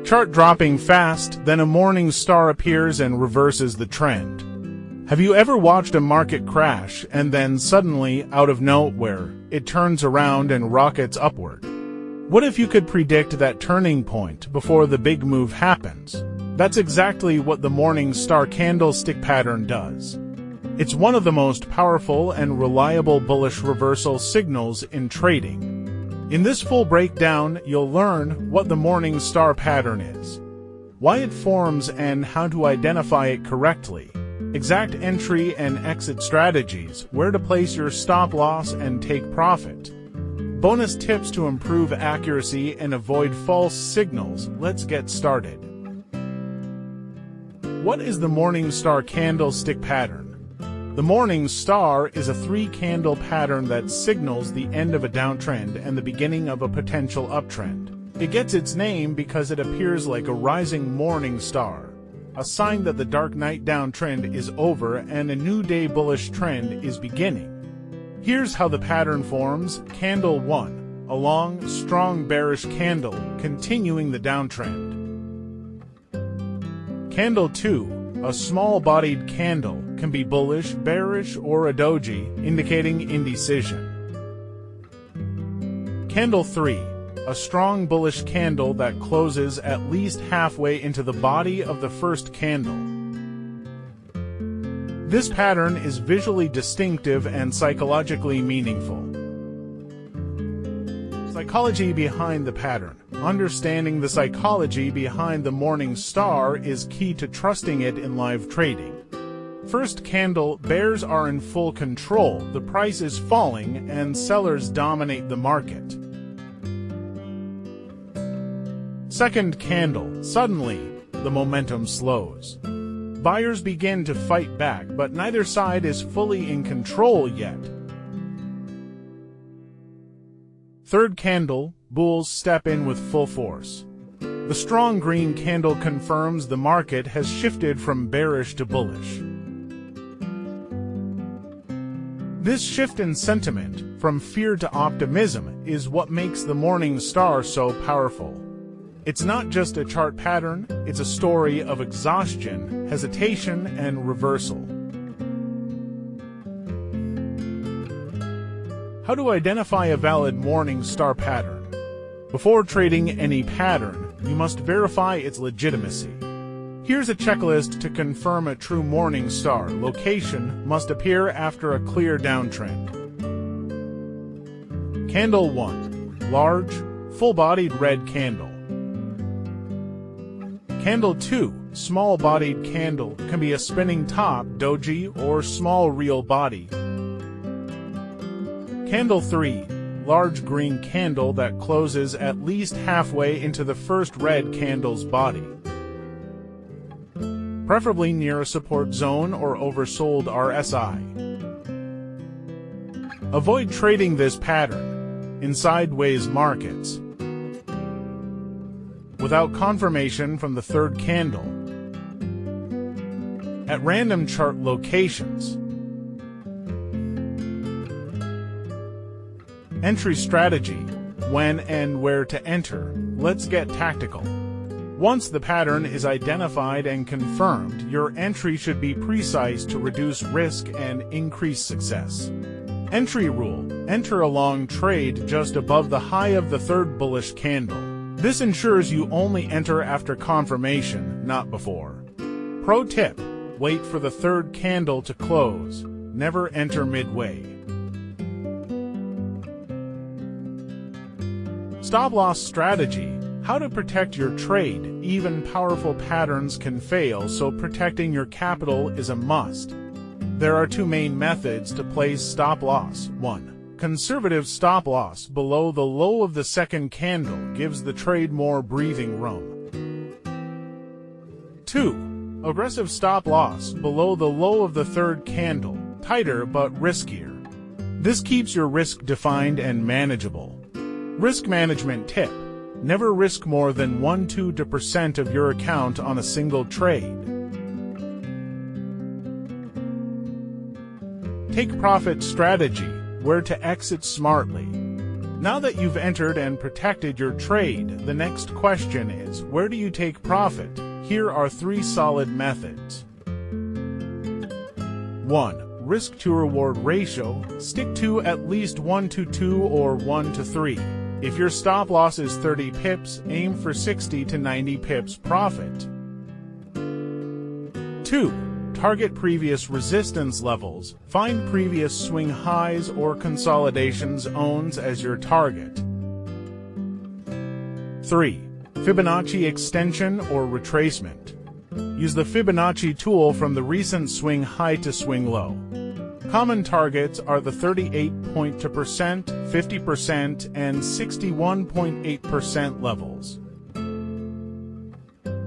Chart dropping fast, then a morning star appears and reverses the trend. Have you ever watched a market crash and then suddenly, out of nowhere, it turns around and rockets upward? What if you could predict that turning point before the big move happens? That's exactly what the morning star candlestick pattern does. It's one of the most powerful and reliable bullish reversal signals in trading. In this full breakdown, you'll learn what the morning star pattern is, why it forms and how to identify it correctly, exact entry and exit strategies, where to place your stop loss and take profit, bonus tips to improve accuracy and avoid false signals. Let's get started. What is the morning star candlestick pattern? The morning star is a three-candle pattern that signals the end of a downtrend and the beginning of a potential uptrend. It gets its name because it appears like a rising morning star, a sign that the dark night downtrend is over and a new day bullish trend is beginning. Here's how the pattern forms. Candle 1, a long, strong bearish candle, continuing the downtrend. Candle 2, a small-bodied candle, can be bullish, bearish, or a doji, indicating indecision. Candle 3, a strong bullish candle that closes at least halfway into the body of the first candle. This pattern is visually distinctive and psychologically meaningful. Psychology behind the pattern. Understanding the psychology behind the morning star is key to trusting it in live trading. First candle, bears are in full control, the price is falling, and sellers dominate the market. Second candle, suddenly, the momentum slows. Buyers begin to fight back, but neither side is fully in control yet. Third candle, bulls step in with full force. The strong green candle confirms the market has shifted from bearish to bullish. This shift in sentiment, from fear to optimism, is what makes the morning star so powerful. It's not just a chart pattern, it's a story of exhaustion, hesitation, and reversal. How to identify a valid morning star pattern? Before trading any pattern, you must verify its legitimacy. Here's a checklist to confirm a true morning star. Location must appear after a clear downtrend. Candle 1, large, full-bodied red candle. Candle 2, small-bodied candle, can be a spinning top, doji, or small real body. Candle 3, large green candle that closes at least halfway into the first red candle's body, preferably near a support zone or oversold RSI. Avoid trading this pattern in sideways markets without confirmation from the third candle, at random chart locations. Entry strategy, when and where to enter. Let's get tactical. Once the pattern is identified and confirmed, your entry should be precise to reduce risk and increase success. Entry rule: enter a long trade just above the high of the third bullish candle. This ensures you only enter after confirmation, not before. Pro tip: wait for the third candle to close. Never enter midway. Stop loss strategy: how to protect your trade. Even powerful patterns can fail, so protecting your capital is a must. There are two main methods to place stop loss. 1. Conservative stop loss below the low of the second candle gives the trade more breathing room. 2. Aggressive stop loss below the low of the third candle, tighter but riskier. This keeps your risk defined and manageable. Risk management tip: never risk more than 1–2% of your account on a single trade. Take profit strategy: where to exit smartly. Now that you've entered and protected your trade, the next question is, where do you take profit? Here are 3 solid methods. 1. Risk to reward ratio. Stick to at least 1:2 or 1:3. If your stop loss is 30 pips, aim for 60 to 90 pips profit. 2. Target previous resistance levels. Find previous swing highs or consolidation zones as your target. 3. Fibonacci extension or retracement. Use the Fibonacci tool from the recent swing high to swing low. Common targets are the 38.2%, 50%, and 61.8% levels.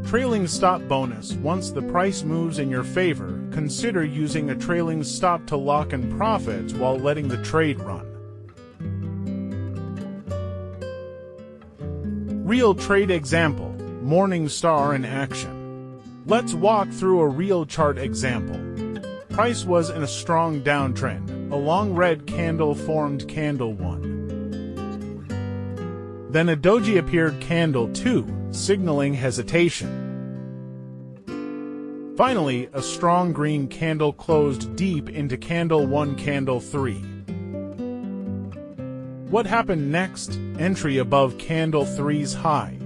Trailing stop bonus. Once the price moves in your favor, consider using a trailing stop to lock in profits while letting the trade run. Real trade example. Morningstar in action. Let's walk through a real chart example. Price was in a strong downtrend. A long red candle formed candle 1. Then a doji appeared candle 2, signaling hesitation. Finally, a strong green candle closed deep into candle 1, candle 3. What happened next? Entry above candle 3's high.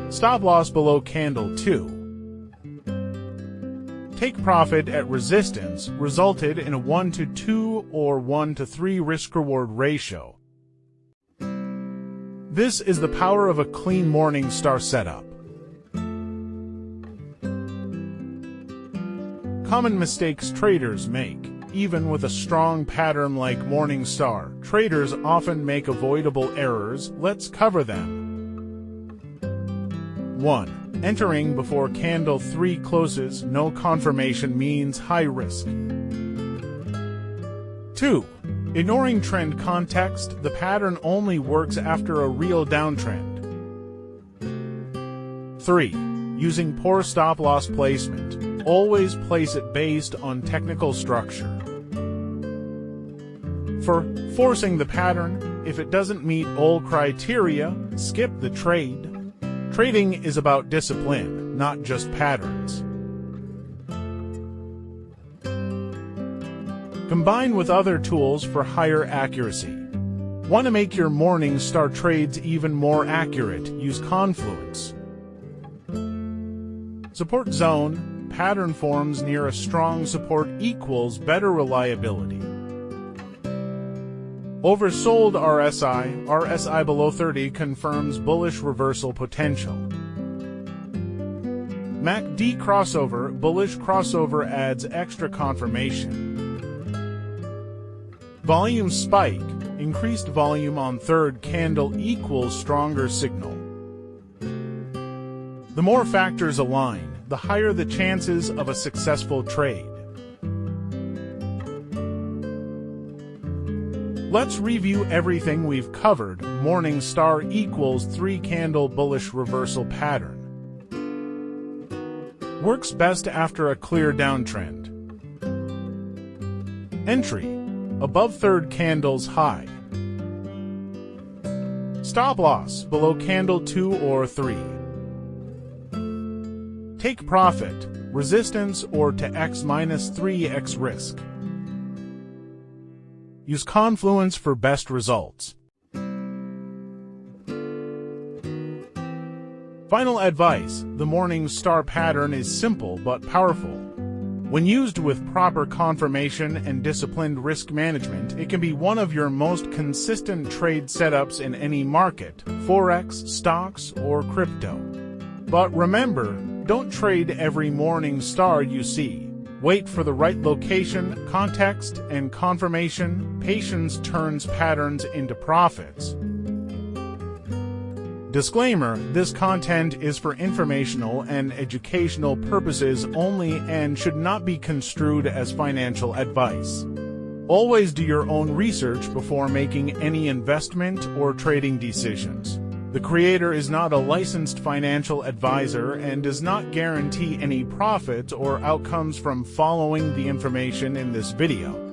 Stop loss below candle 2. Take profit at resistance resulted in a 1:2 or 1:3 risk-reward ratio. This is the power of a clean Morningstar setup. Common mistakes traders make. Even with a strong pattern like Morningstar, traders often make avoidable errors. Let's cover them. 1. Entering before candle 3 closes. No confirmation means high risk. 2. Ignoring trend context. The pattern only works after a real downtrend. 3. Using poor stop-loss placement. Always place it based on technical structure. 4. Forcing the pattern. If it doesn't meet all criteria, skip the trade. Trading is about discipline, not just patterns. Combine with other tools for higher accuracy. Want to make your Morningstar trades even more accurate? Use Confluence. Support zone. Pattern forms near a strong support equals better reliability. Oversold RSI. RSI below 30 confirms bullish reversal potential. MACD crossover. Bullish crossover adds extra confirmation. Volume spike. Increased volume on third candle equals stronger signal. The more factors align, the higher the chances of a successful trade. Let's review everything we've covered. Morningstar equals 3-candle bullish reversal pattern. Works best after a clear downtrend. Entry above third candle's high. Stop loss below candle 2 or 3. Take profit, resistance or to x minus 3x risk. Use Confluence for best results. Final advice: the Morningstar pattern is simple but powerful. When used with proper confirmation and disciplined risk management, it can be one of your most consistent trade setups in any market, forex, stocks, or crypto. But remember, don't trade every Morningstar you see. Wait for the right location, context, and confirmation. Patience turns patterns into profits. Disclaimer: this content is for informational and educational purposes only and should not be construed as financial advice. Always do your own research before making any investment or trading decisions. The creator is not a licensed financial advisor and does not guarantee any profits or outcomes from following the information in this video.